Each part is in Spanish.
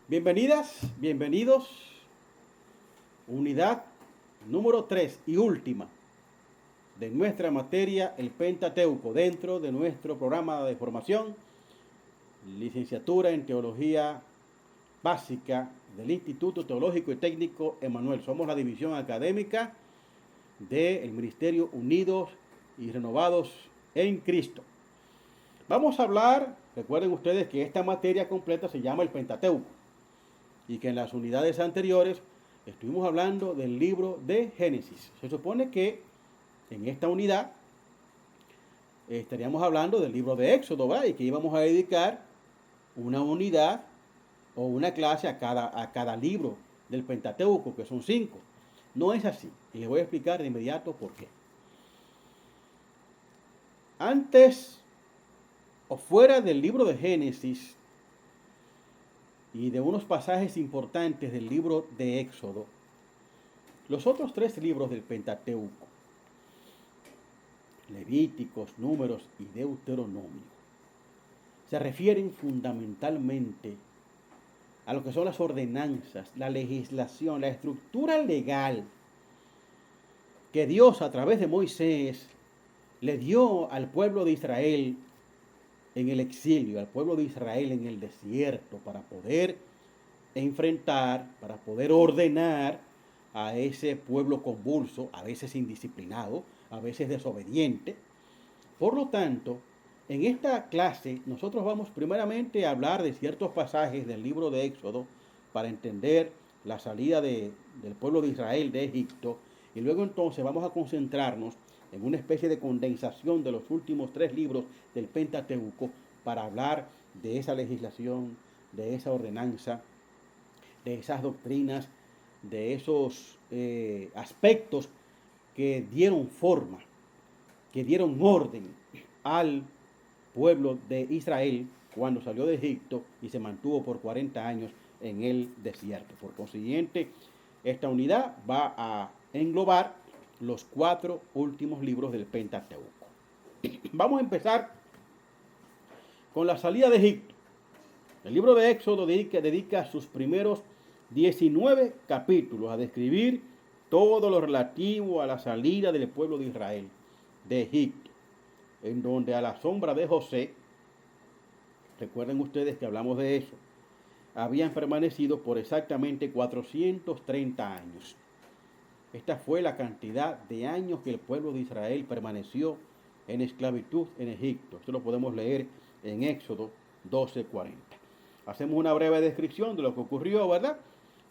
Bienvenidas, bienvenidos. Unidad número 3 y última de nuestra materia, el Pentateuco, dentro de nuestro programa de formación, licenciatura en Teología Básica del Instituto Teológico y Técnico Emanuel. Somos la división académica del Ministerio Unidos y Renovados en Cristo. Vamos a hablar, recuerden ustedes que esta materia completa se llama el Pentateuco y que en las unidades anteriores estuvimos hablando del libro de Génesis. Se supone que en esta unidad estaríamos hablando del libro de Éxodo, ¿verdad? Y que íbamos a dedicar una unidad o una clase a cada libro del Pentateuco, que son 5. No es así. Y les voy a explicar de inmediato por qué. Antes o fuera del libro de Génesis y de unos pasajes importantes del libro de Éxodo, los otros 3 libros del Pentateuco, Levíticos, Números y Deuteronomio, se refieren fundamentalmente a lo que son las ordenanzas, la legislación, la estructura legal que Dios a través de Moisés le dio al pueblo de Israel en el exilio, al pueblo de Israel en el desierto, para poder enfrentar, para poder ordenar a ese pueblo convulso, a veces indisciplinado, a veces desobediente. Por lo tanto, en esta clase nosotros vamos primeramente a hablar de ciertos pasajes del libro de Éxodo para entender la salida del pueblo de Israel de Egipto, y luego entonces vamos a concentrarnos en una especie de condensación de los últimos 3 libros del Pentateuco para hablar de esa legislación, de esa ordenanza, de esas doctrinas, de esos aspectos que dieron forma, que dieron orden al pueblo de Israel cuando salió de Egipto y se mantuvo por 40 años en el desierto. Por consiguiente, esta unidad va a englobar los 4 últimos libros del Pentateuco. Vamos a empezar con la salida de Egipto. El libro de Éxodo dedica sus primeros 19 capítulos a describir todo lo relativo a la salida del pueblo de Israel de Egipto, en donde a la sombra de José, recuerden ustedes que hablamos de eso, habían permanecido por exactamente 430 años. Esta fue la cantidad de años que el pueblo de Israel permaneció en esclavitud en Egipto. Esto lo podemos leer en Éxodo 12:40. Hacemos una breve descripción de lo que ocurrió, ¿verdad?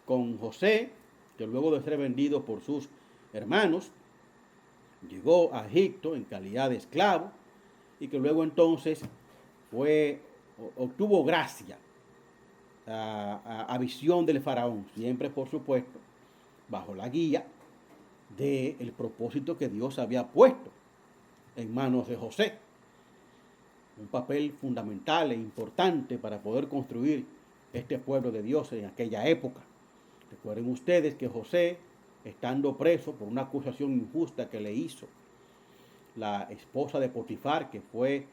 Con José, que luego de ser vendido por sus hermanos, llegó a Egipto en calidad de esclavo y que luego entonces obtuvo gracia a visión del faraón, siempre por supuesto bajo la guía del propósito que Dios había puesto en manos de José. Un papel fundamental e importante para poder construir este pueblo de Dios en aquella época. Recuerden ustedes que José, estando preso por una acusación injusta que le hizo la esposa de Potifar, que fue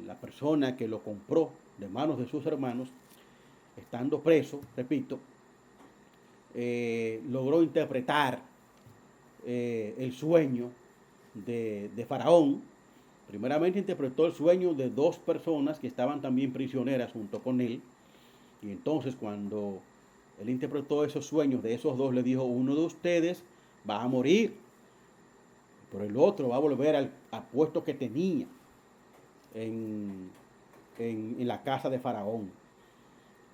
la persona que lo compró de manos de sus hermanos, estando preso, repito, logró interpretar el sueño de Faraón. Primeramente interpretó el sueño de 2 personas que estaban también prisioneras junto con él. Y entonces cuando él interpretó esos sueños de esos 2, le dijo: uno de ustedes va a morir, pero el otro va a volver al puesto que tenía en la casa de Faraón.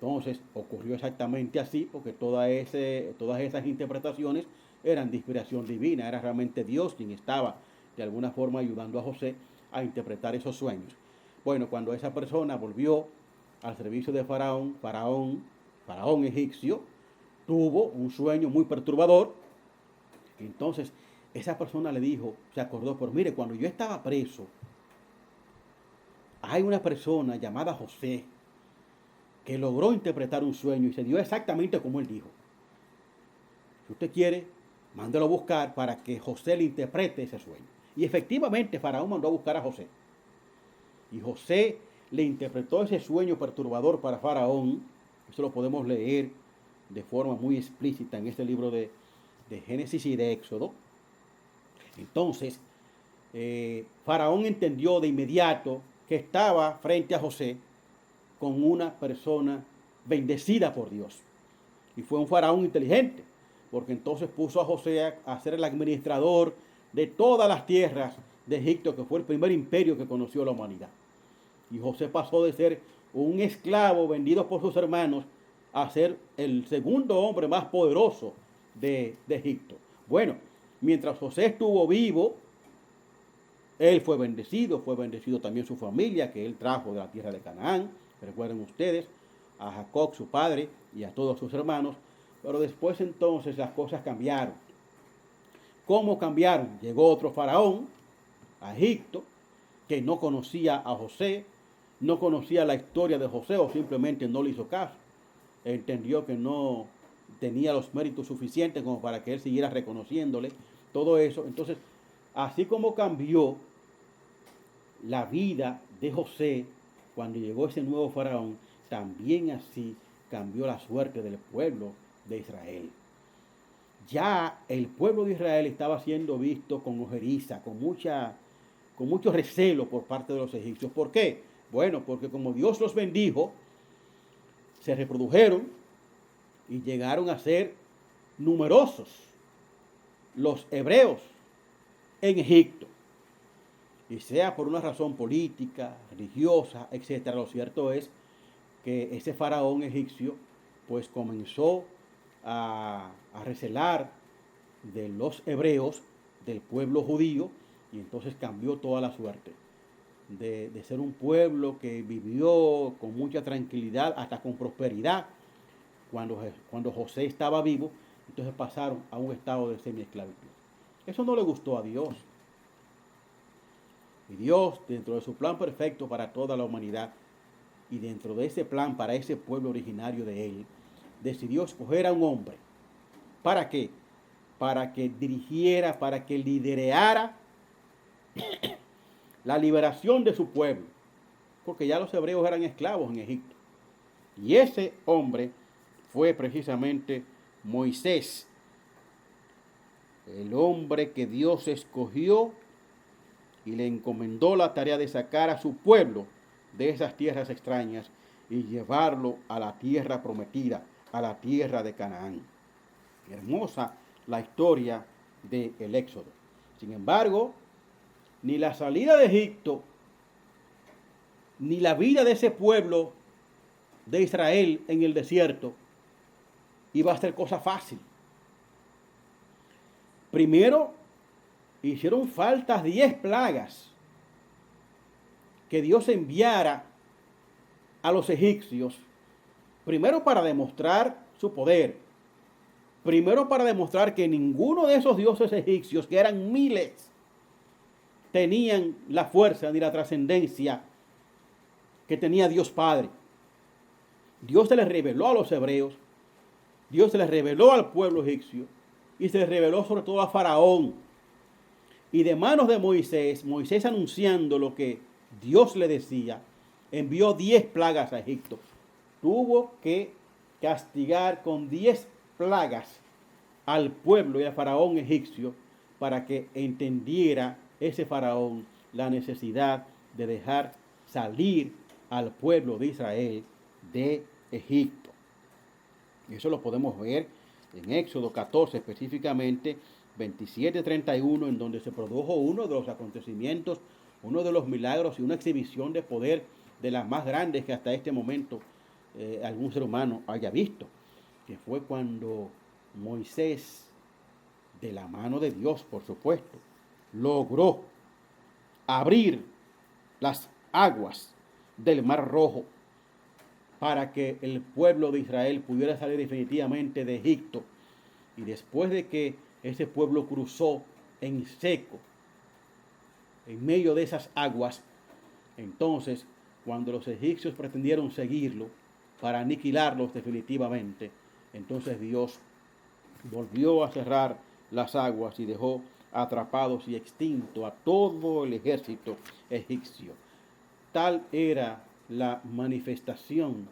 Entonces ocurrió exactamente así, porque todas esas interpretaciones eran de inspiración divina. Era realmente Dios quien estaba de alguna forma ayudando a José a interpretar esos sueños. Bueno, cuando esa persona volvió al servicio de Faraón egipcio, tuvo un sueño muy perturbador. Entonces esa persona le dijo, se acordó: pero mire, cuando yo estaba preso, hay una persona llamada José que logró interpretar un sueño y se dio exactamente como él dijo. Si usted quiere, mándelo a buscar para que José le interprete ese sueño. Y efectivamente Faraón mandó a buscar a José. Y José le interpretó ese sueño perturbador para Faraón. Eso lo podemos leer de forma muy explícita en este libro de Génesis y de Éxodo. Entonces, Faraón entendió de inmediato que estaba frente a José con una persona bendecida por Dios. Y fue un faraón inteligente, porque entonces puso a José a ser el administrador de todas las tierras de Egipto, que fue el primer imperio que conoció la humanidad. Y José pasó de ser un esclavo vendido por sus hermanos a ser el segundo hombre más poderoso de Egipto. Bueno, mientras José estuvo vivo, él fue bendecido también su familia, que él trajo de la tierra de Canaán. Recuerden ustedes, a Jacob, su padre, y a todos sus hermanos. Pero después entonces las cosas cambiaron. ¿Cómo cambiaron? Llegó otro faraón a Egipto, que no conocía a José, no conocía la historia de José, o simplemente no le hizo caso. Entendió que no tenía los méritos suficientes como para que él siguiera reconociéndole todo eso. Entonces, así como cambió la vida de José cuando llegó ese nuevo faraón, también así cambió la suerte del pueblo de Israel. Ya el pueblo de Israel estaba siendo visto con ojeriza, con mucho recelo por parte de los egipcios. ¿Por qué? Bueno, porque como Dios los bendijo, se reprodujeron y llegaron a ser numerosos los hebreos en Egipto. Y sea por una razón política, religiosa, etc. Lo cierto es que ese faraón egipcio pues comenzó a recelar de los hebreos, del pueblo judío, y entonces cambió toda la suerte de ser un pueblo que vivió con mucha tranquilidad, hasta con prosperidad, cuando José estaba vivo. Entonces pasaron a un estado de semiesclavitud. Eso no le gustó a Dios. Y Dios, dentro de su plan perfecto para toda la humanidad, y dentro de ese plan para ese pueblo originario de él, decidió escoger a un hombre. ¿Para qué? Para que dirigiera, para que liderara la liberación de su pueblo. Porque ya los hebreos eran esclavos en Egipto. Y ese hombre fue precisamente Moisés, el hombre que Dios escogió y le encomendó la tarea de sacar a su pueblo de esas tierras extrañas y llevarlo a la tierra prometida, a la tierra de Canaán. Hermosa la historia del Éxodo. Sin embargo, ni la salida de Egipto, ni la vida de ese pueblo de Israel en el desierto iba a ser cosa fácil. Primero, hicieron falta 10 plagas que Dios enviara a los egipcios, primero para demostrar su poder, primero para demostrar que ninguno de esos dioses egipcios, que eran miles, tenían la fuerza ni la trascendencia que tenía Dios Padre. Dios se les reveló a los hebreos, Dios se les reveló al pueblo egipcio y se les reveló sobre todo a Faraón. Y de manos de Moisés, Moisés anunciando lo que Dios le decía, envió 10 plagas a Egipto. Tuvo que castigar con 10 plagas al pueblo y al faraón egipcio para que entendiera ese faraón la necesidad de dejar salir al pueblo de Israel de Egipto. Y eso lo podemos ver en Éxodo 14, específicamente 27-31, en donde se produjo uno de los acontecimientos, uno de los milagros y una exhibición de poder de las más grandes que hasta este momento algún ser humano haya visto, que fue cuando Moisés, de la mano de Dios, por supuesto, logró abrir las aguas del Mar Rojo para que el pueblo de Israel pudiera salir definitivamente de Egipto. Y después de que ese pueblo cruzó en seco, en medio de esas aguas, entonces, cuando los egipcios pretendieron seguirlo para aniquilarlos definitivamente, entonces Dios volvió a cerrar las aguas y dejó atrapados y extinto a todo el ejército egipcio. Tal era la manifestación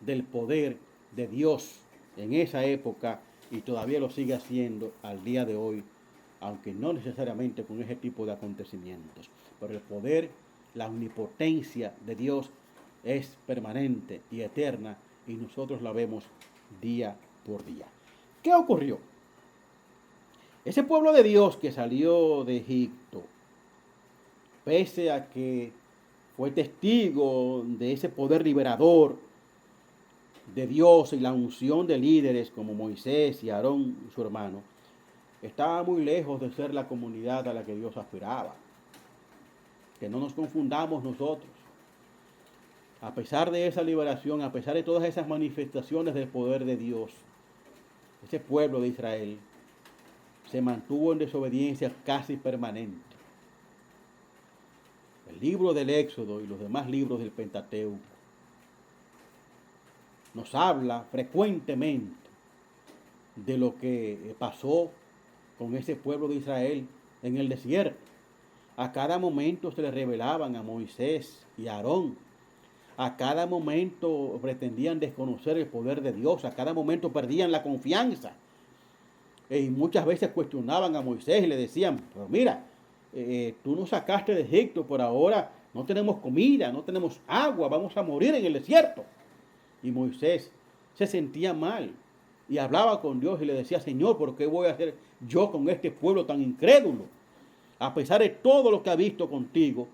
del poder de Dios en esa época y todavía lo sigue haciendo al día de hoy, aunque no necesariamente con ese tipo de acontecimientos. Pero el poder, la omnipotencia de Dios es permanente y eterna y nosotros la vemos día por día. ¿Qué ocurrió? Ese pueblo de Dios que salió de Egipto, pese a que fue testigo de ese poder liberador de Dios y la unción de líderes como Moisés y Aarón, su hermano, estaba muy lejos de ser la comunidad a la que Dios aspiraba. Que no nos confundamos nosotros. A pesar de esa liberación, a pesar de todas esas manifestaciones del poder de Dios, ese pueblo de Israel se mantuvo en desobediencia casi permanente. El libro del Éxodo y los demás libros del Pentateuco nos habla frecuentemente de lo que pasó con ese pueblo de Israel en el desierto. A cada momento se le revelaban a Moisés y a Aarón. A cada momento pretendían desconocer el poder de Dios. A cada momento perdían la confianza. Y muchas veces cuestionaban a Moisés y le decían, pero mira, tú nos sacaste de Egipto, por ahora no tenemos comida, no tenemos agua, vamos a morir en el desierto. Y Moisés se sentía mal y hablaba con Dios y le decía, Señor, ¿por qué voy a hacer yo con este pueblo tan incrédulo? A pesar de todo lo que ha visto contigo,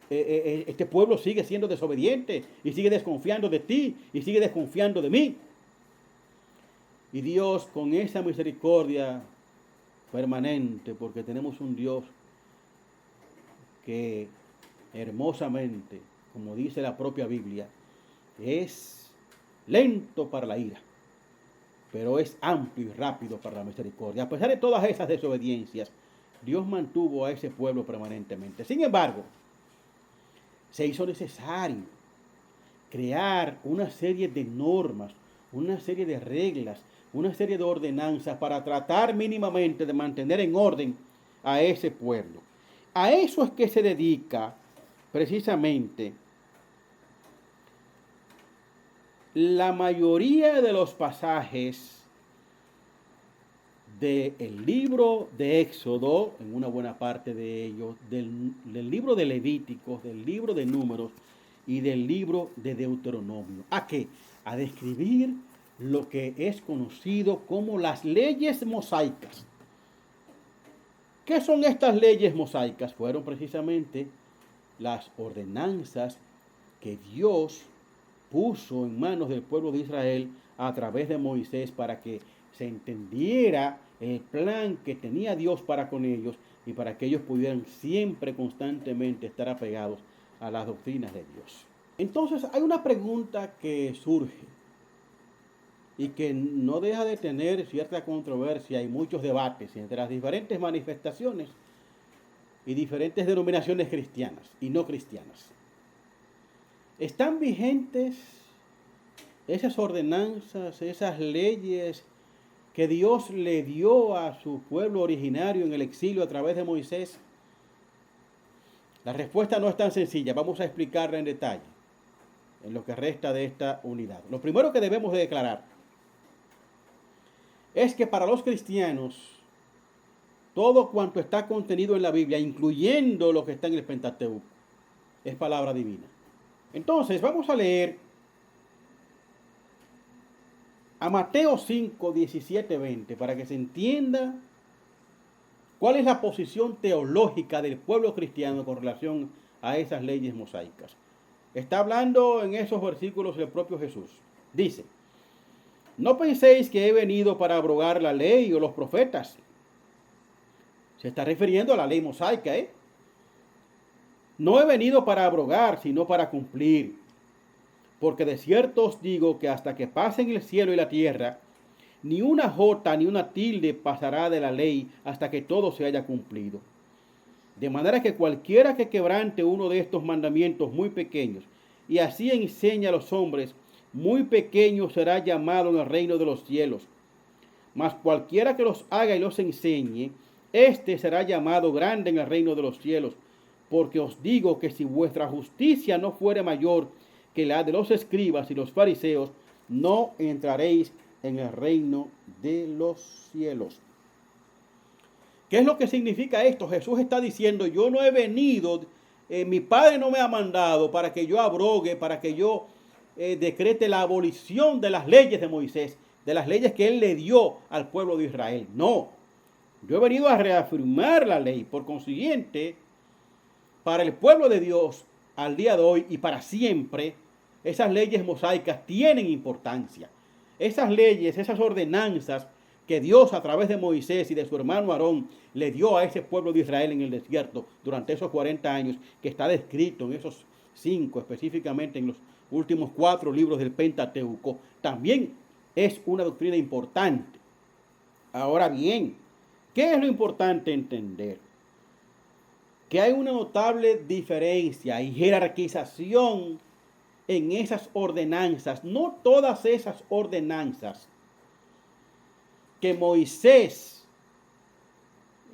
este pueblo sigue siendo desobediente y sigue desconfiando de ti y sigue desconfiando de mí. Y Dios, con esa misericordia permanente, porque tenemos un Dios que hermosamente, como dice la propia Biblia, es lento para la ira, pero es amplio y rápido para la misericordia. A pesar de todas esas desobediencias, Dios mantuvo a ese pueblo permanentemente. Sin embargo, se hizo necesario crear una serie de normas, una serie de reglas, una serie de ordenanzas para tratar mínimamente de mantener en orden a ese pueblo. A eso es que se dedica precisamente la mayoría de los pasajes del libro de Éxodo, en una buena parte de ellos, del libro de Levíticos, del libro de Números y del libro de Deuteronomio. ¿A qué? A describir lo que es conocido como las leyes mosaicas. ¿Qué son estas leyes mosaicas? Fueron precisamente las ordenanzas que Dios puso en manos del pueblo de Israel a través de Moisés para que se entendiera el plan que tenía Dios para con ellos y para que ellos pudieran siempre, constantemente estar apegados a las doctrinas de Dios. Entonces hay una pregunta que surge y que no deja de tener cierta controversia y muchos debates entre las diferentes manifestaciones y diferentes denominaciones cristianas y no cristianas. ¿Están vigentes esas ordenanzas, esas leyes que Dios le dio a su pueblo originario en el exilio a través de Moisés? La respuesta no es tan sencilla, vamos a explicarla en detalle en lo que resta de esta unidad. Lo primero que debemos de declarar es que para los cristianos todo cuanto está contenido en la Biblia, incluyendo lo que está en el Pentateuco, es palabra divina. Entonces vamos a leer a Mateo 5, 17, 20 para que se entienda cuál es la posición teológica del pueblo cristiano con relación a esas leyes mosaicas. Está hablando en esos versículos el propio Jesús. Dice, no penséis que he venido para abrogar la ley o los profetas. Se está refiriendo a la ley mosaica, No he venido para abrogar, sino para cumplir. Porque de cierto os digo que hasta que pasen el cielo y la tierra, ni una jota ni una tilde pasará de la ley hasta que todo se haya cumplido. De manera que cualquiera que quebrante uno de estos mandamientos muy pequeños, y así enseña a los hombres, muy pequeño será llamado en el reino de los cielos. Mas cualquiera que los haga y los enseñe, éste será llamado grande en el reino de los cielos. Porque os digo que si vuestra justicia no fuere mayor que la de los escribas y los fariseos, no entraréis en el reino de los cielos. ¿Qué es lo que significa esto? Jesús está diciendo, yo no he venido, mi Padre no me ha mandado para que yo abrogue, para que yo decrete la abolición de las leyes de Moisés, de las leyes que Él le dio al pueblo de Israel. No, yo he venido a reafirmar la ley. Por consiguiente, para el pueblo de Dios, al día de hoy y para siempre, esas leyes mosaicas tienen importancia. Esas leyes, esas ordenanzas que Dios a través de Moisés y de su hermano Aarón le dio a ese pueblo de Israel en el desierto durante esos 40 años, que está descrito en esos 5, específicamente en los últimos 4 libros del Pentateuco, también es una doctrina importante. Ahora bien, ¿qué es lo importante entender? Que hay una notable diferencia y jerarquización en esas ordenanzas. No todas esas ordenanzas que Moisés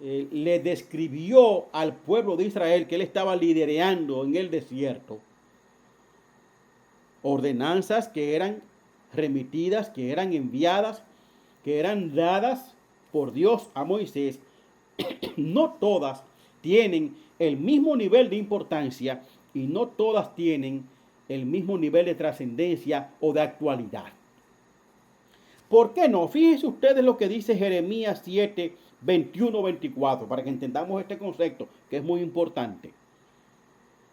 le describió al pueblo de Israel que él estaba liderando en el desierto, ordenanzas que eran remitidas, que eran enviadas, que eran dadas por Dios a Moisés, no todas tienen el mismo nivel de importancia y no todas tienen el mismo nivel de trascendencia o de actualidad. ¿Por qué no? Fíjense ustedes lo que dice Jeremías 7, 21, 24, para que entendamos este concepto, que es muy importante.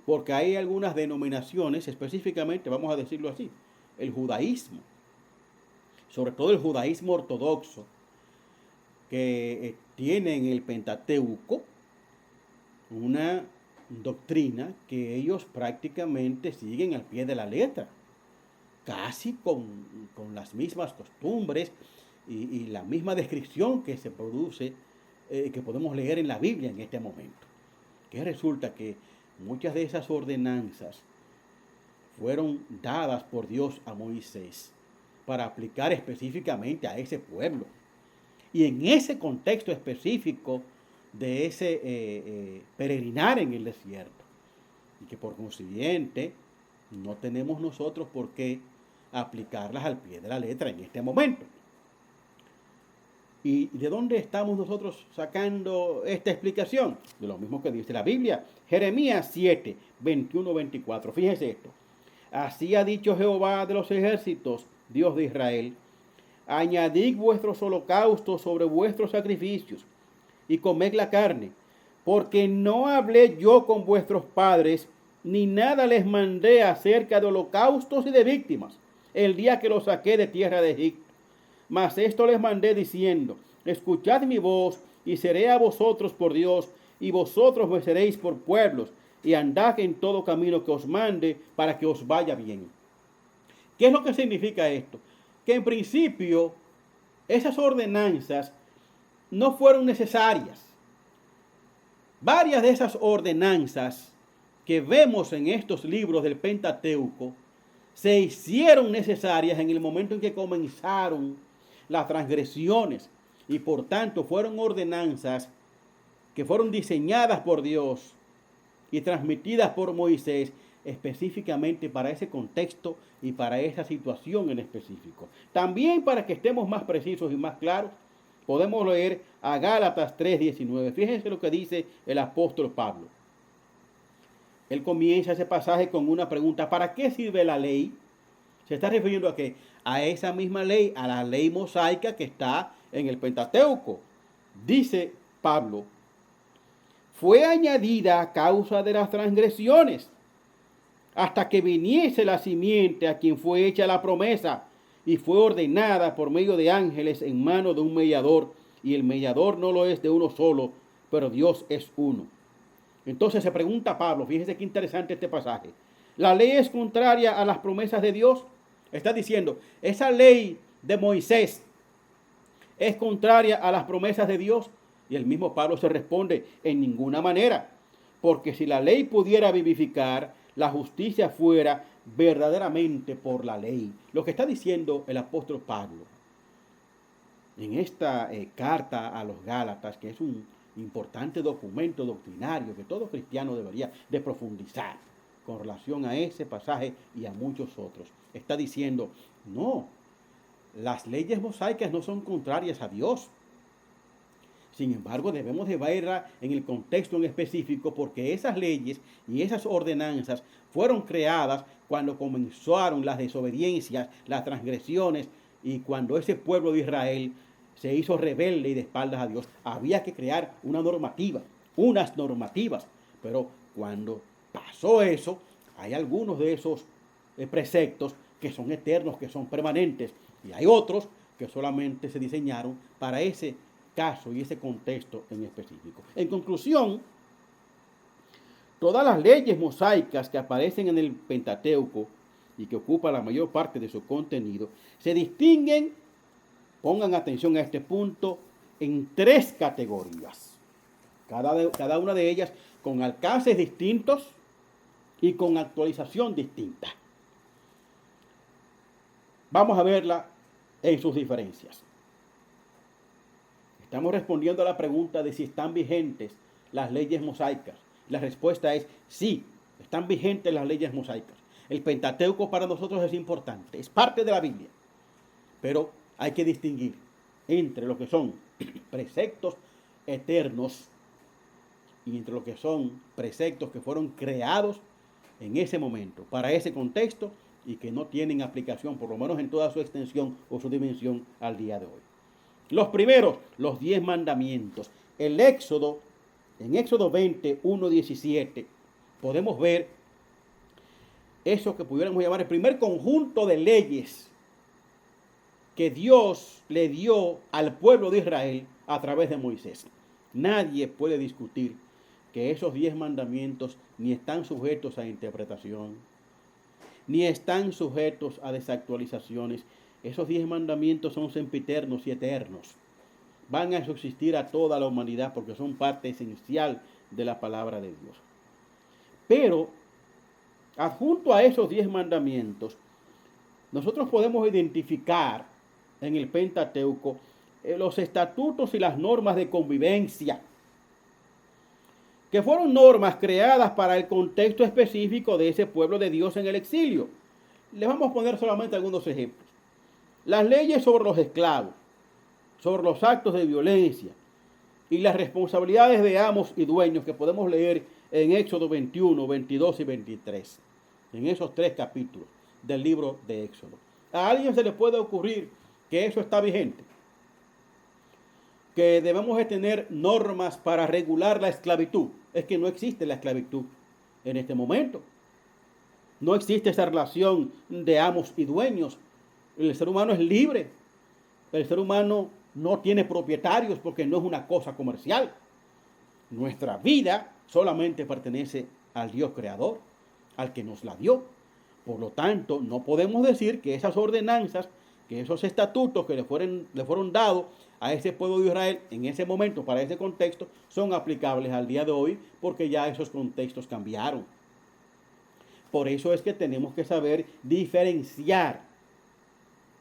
Porque hay algunas denominaciones, específicamente, vamos a decirlo así, el judaísmo, sobre todo el judaísmo ortodoxo, que tiene en el Pentateuco una doctrina que ellos prácticamente siguen al pie de la letra, casi con las mismas costumbres y la misma descripción que se produce, que podemos leer en la Biblia en este momento. Que resulta que muchas de esas ordenanzas fueron dadas por Dios a Moisés para aplicar específicamente a ese pueblo. Y en ese contexto específico de ese peregrinar en el desierto. Y que por consiguiente no tenemos nosotros por qué aplicarlas al pie de la letra en este momento. ¿Y de dónde estamos nosotros sacando esta explicación? De lo mismo que dice la Biblia. Jeremías 7, 21, 24. Fíjense esto. Así ha dicho Jehová de los ejércitos, Dios de Israel. Añadid vuestros holocaustos sobre vuestros sacrificios y comed la carne, porque no hablé yo con vuestros padres, ni nada les mandé acerca de holocaustos y de víctimas, el día que los saqué de tierra de Egipto. Mas esto les mandé diciendo, escuchad mi voz, y seré a vosotros por Dios, y vosotros me seréis por pueblos, y andad en todo camino que os mande, para que os vaya bien. ¿Qué es lo que significa esto? Que en principio esas ordenanzas no fueron necesarias. Varias de esas ordenanzas que vemos en estos libros del Pentateuco se hicieron necesarias en el momento en que comenzaron las transgresiones y por tanto fueron ordenanzas que fueron diseñadas por Dios y transmitidas por Moisés específicamente para ese contexto y para esa situación en específico. También, para que estemos más precisos y más claros, podemos leer a Gálatas 3:19. Fíjense lo que dice el apóstol Pablo. Él comienza ese pasaje con una pregunta: ¿para qué sirve la ley? Se está refiriendo a qué? A esa misma ley, a la ley mosaica que está en el Pentateuco. Dice Pablo: fue añadida a causa de las transgresiones, hasta que viniese la simiente a quien fue hecha la promesa, y fue ordenada por medio de ángeles en mano de un mediador, y el mediador no lo es de uno solo, pero Dios es uno. Entonces se pregunta Pablo, fíjense qué interesante este pasaje: ¿la ley es contraria a las promesas de Dios? Está diciendo, esa ley de Moisés es contraria a las promesas de Dios. Y el mismo Pablo se responde, en ninguna manera, porque si la ley pudiera vivificar, la justicia fuera verdaderamente por la ley. Lo que está diciendo el apóstol Pablo en esta carta a los Gálatas, que es un importante documento doctrinario que todo cristiano debería de profundizar. con relación a ese pasaje y a muchos otros. Está diciendo, no, las leyes mosaicas no son contrarias a Dios. Sin embargo, debemos de verla en el contexto en específico porque esas leyes y esas ordenanzas fueron creadas cuando comenzaron las desobediencias, las transgresiones y cuando ese pueblo de Israel se hizo rebelde y de espaldas a Dios. Había que crear una normativa, unas normativas. Pero cuando pasó eso, hay algunos de esos preceptos que son eternos, que son permanentes, y hay otros que solamente se diseñaron para ese caso y ese contexto en específico. En conclusión, todas las leyes mosaicas que aparecen en el Pentateuco y que ocupa la mayor parte de su contenido, se distinguen, pongan atención a este punto, en tres categorías. Cada una de ellas con alcances distintos y con actualización distinta. Vamos a verla en sus diferencias. Estamos respondiendo a la pregunta de si están vigentes las leyes mosaicas. La respuesta es sí, están vigentes las leyes mosaicas. El Pentateuco para nosotros es importante, es parte de la Biblia. Pero hay que distinguir entre lo que son preceptos eternos y entre lo que son preceptos que fueron creados en ese momento, para ese contexto y que no tienen aplicación, por lo menos en toda su extensión o su dimensión al día de hoy. Los primeros, los 10 mandamientos. En Éxodo 20, 1, 17, podemos ver eso que pudiéramos llamar el primer conjunto de leyes que Dios le dio al pueblo de Israel a través de Moisés. Nadie puede discutir que esos 10 mandamientos ni están sujetos a interpretación, ni están sujetos a desactualizaciones. Esos 10 mandamientos son sempiternos y eternos. Van a subsistir a toda la humanidad porque son parte esencial de la palabra de Dios. Pero, adjunto a esos 10 mandamientos, nosotros podemos identificar en el Pentateuco los estatutos y las normas de convivencia, que fueron normas creadas para el contexto específico de ese pueblo de Dios en el exilio. Les vamos a poner solamente algunos ejemplos. Las leyes sobre los esclavos, sobre los actos de violencia y las responsabilidades de amos y dueños que podemos leer en Éxodo 21, 22 y 23, en esos 3 capítulos del libro de Éxodo. ¿A alguien se le puede ocurrir que eso está vigente? Que debemos de tener normas para regular la esclavitud. Es que no existe la esclavitud en este momento. No existe esa relación de amos y dueños. El ser humano es libre. El ser humano no tiene propietarios porque no es una cosa comercial. Nuestra vida solamente pertenece al Dios creador, al que nos la dio. Por lo tanto, no podemos decir que esas ordenanzas, que esos estatutos que le fueron dados a ese pueblo de Israel en ese momento, para ese contexto, son aplicables al día de hoy porque ya esos contextos cambiaron. Por eso es que tenemos que saber diferenciar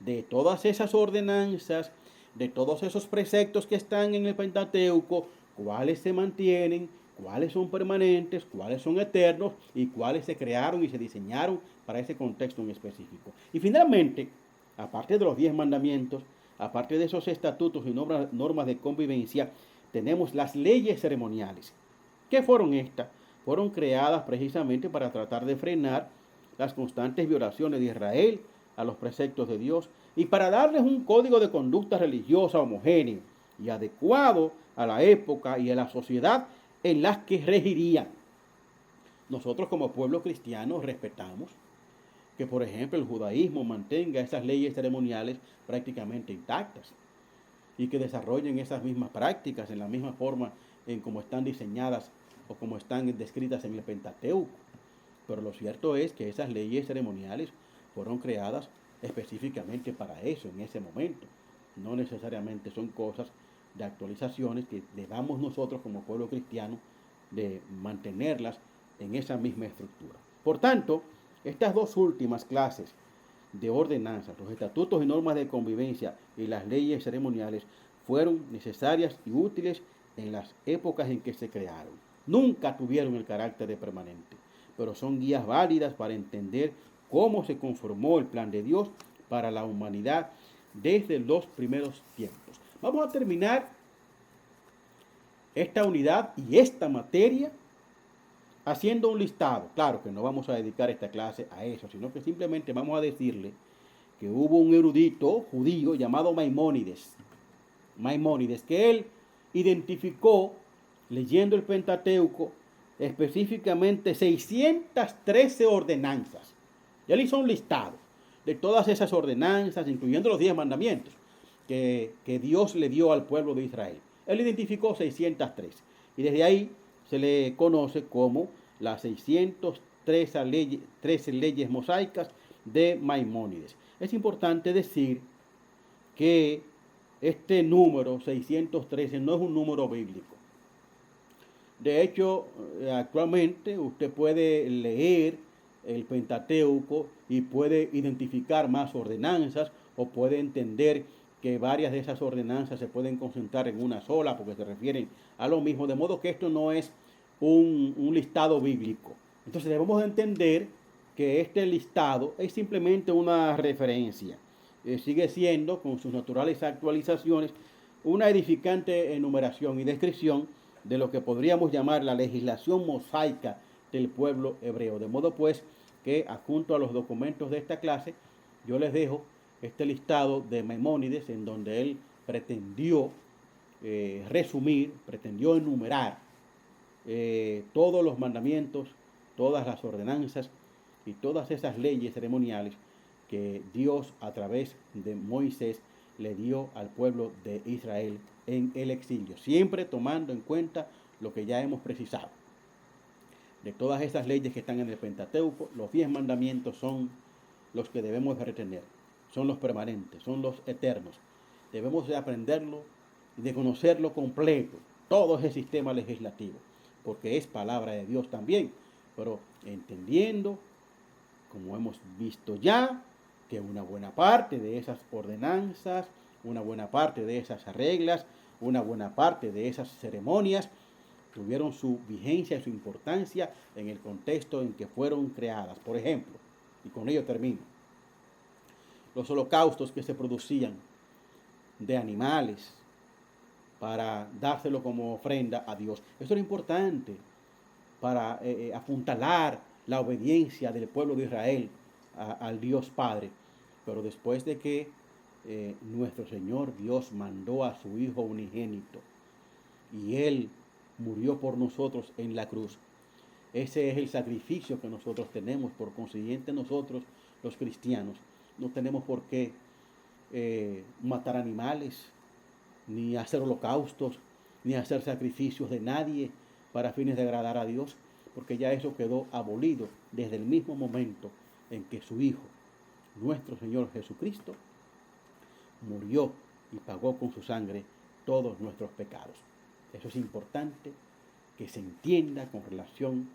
de todas esas ordenanzas, de todos esos preceptos que están en el Pentateuco, cuáles se mantienen, cuáles son permanentes, cuáles son eternos y cuáles se crearon y se diseñaron para ese contexto en específico. Y finalmente, aparte de los 10 mandamientos, aparte de esos estatutos y normas de convivencia, tenemos las leyes ceremoniales. ¿Qué fueron estas? Fueron creadas precisamente para tratar de frenar las constantes violaciones de Israel a los preceptos de Dios y para darles un código de conducta religiosa homogéneo y adecuado a la época y a la sociedad en las que regirían. Nosotros como pueblo cristiano respetamos que, por ejemplo, el judaísmo mantenga esas leyes ceremoniales prácticamente intactas y que desarrollen esas mismas prácticas en la misma forma en como están diseñadas o como están descritas en el Pentateuco. Pero lo cierto es que esas leyes ceremoniales fueron creadas específicamente para eso en ese momento. No necesariamente son cosas de actualizaciones que debamos nosotros como pueblo cristiano de mantenerlas en esa misma estructura. Por tanto, estas dos últimas clases de ordenanzas, los estatutos y normas de convivencia y las leyes ceremoniales, fueron necesarias y útiles en las épocas en que se crearon. Nunca tuvieron el carácter de permanente, pero son guías válidas para entender cómo se conformó el plan de Dios para la humanidad desde los primeros tiempos. Vamos a terminar esta unidad y esta materia haciendo un listado. Claro que no vamos a dedicar esta clase a eso, sino que simplemente vamos a decirle que hubo un erudito judío llamado Maimónides, que él identificó, leyendo el Pentateuco, específicamente 613 ordenanzas. Y él hizo un listado de todas esas ordenanzas, incluyendo los 10 mandamientos que Dios le dio al pueblo de Israel. Él identificó 603 y desde ahí se le conoce como las 613 leyes mosaicas de Maimónides. Es importante decir que este número 613 no es un número bíblico. De hecho, actualmente usted puede leer el Pentateuco y puede identificar más ordenanzas o puede entender que varias de esas ordenanzas se pueden concentrar en una sola porque se refieren a lo mismo, de modo que esto no es un listado bíblico. Entonces debemos entender que este listado es simplemente una referencia. Sigue siendo, con sus naturales actualizaciones, una edificante enumeración y descripción de lo que podríamos llamar la legislación mosaica del pueblo hebreo. De modo pues que, adjunto a los documentos de esta clase, yo les dejo este listado de Maimónides en donde él pretendió resumir, pretendió enumerar todos los mandamientos, todas las ordenanzas y todas esas leyes ceremoniales que Dios a través de Moisés le dio al pueblo de Israel en el exilio, siempre tomando en cuenta lo que ya hemos precisado. De todas esas leyes que están en el Pentateuco, los 10 mandamientos son los que debemos de retener, son los permanentes, son los eternos. Debemos de aprenderlo y de conocerlo completo, todo ese sistema legislativo, porque es palabra de Dios también, pero entendiendo, como hemos visto ya, que una buena parte de esas ordenanzas, una buena parte de esas reglas, una buena parte de esas ceremonias tuvieron su vigencia y su importancia en el contexto en que fueron creadas. Por ejemplo, y con ello termino, los holocaustos que se producían de animales para dárselo como ofrenda a Dios. Eso era importante para apuntalar la obediencia del pueblo de Israel al Dios Padre. Pero después de que nuestro Señor Dios mandó a su Hijo unigénito y Él murió por nosotros en la cruz, ese es el sacrificio que nosotros tenemos. Por consiguiente, nosotros, los cristianos, no tenemos por qué matar animales, ni hacer holocaustos, ni hacer sacrificios de nadie para fines de agradar a Dios, porque ya eso quedó abolido desde el mismo momento en que su Hijo, nuestro Señor Jesucristo, murió y pagó con su sangre todos nuestros pecados. Eso es importante que se entienda con relación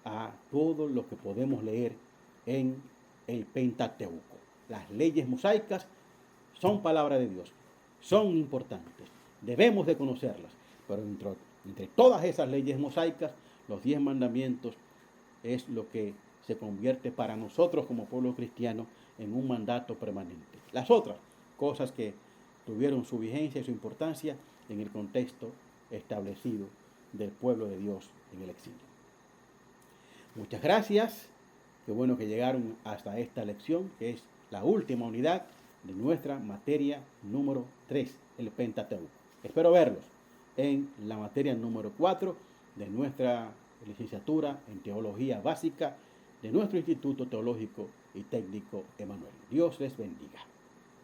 a todo lo que podemos leer en el Pentateuco. Las leyes mosaicas son palabra de Dios, son importantes, debemos de conocerlas, pero entre todas esas leyes mosaicas, los 10 mandamientos es lo que se convierte para nosotros como pueblo cristiano en un mandato permanente. Las otras cosas que tuvieron su vigencia y su importancia en el contexto establecido del pueblo de Dios en el exilio. Muchas gracias. Qué bueno que llegaron hasta esta lección, que es la última unidad de nuestra materia número 3, el Pentateuco. Espero verlos en la materia número 4 de nuestra licenciatura en Teología Básica de nuestro Instituto Teológico y Técnico Emanuel. Dios les bendiga.